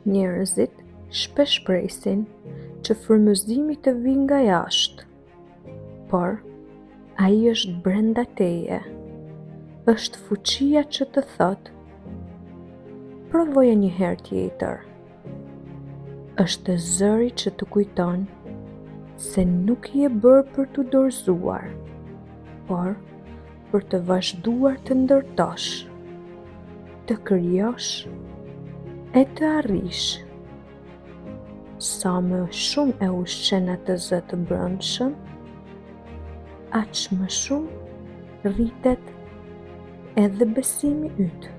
Njerëzit shpesh presin që frymëzimi të vijë nga jashtë, por ai është brenda teje. Është fuqia që të thotë: provoje një herë tjetër. Është zëri që të kujton se nuk je bërë për t'u dorëzuar, por për të vazhduar të ndërtosh, të krijosh e të arrish. Sa më shumë e ushqen atë zë të brendshëm, aq më shumë rritet edhe besimi yt.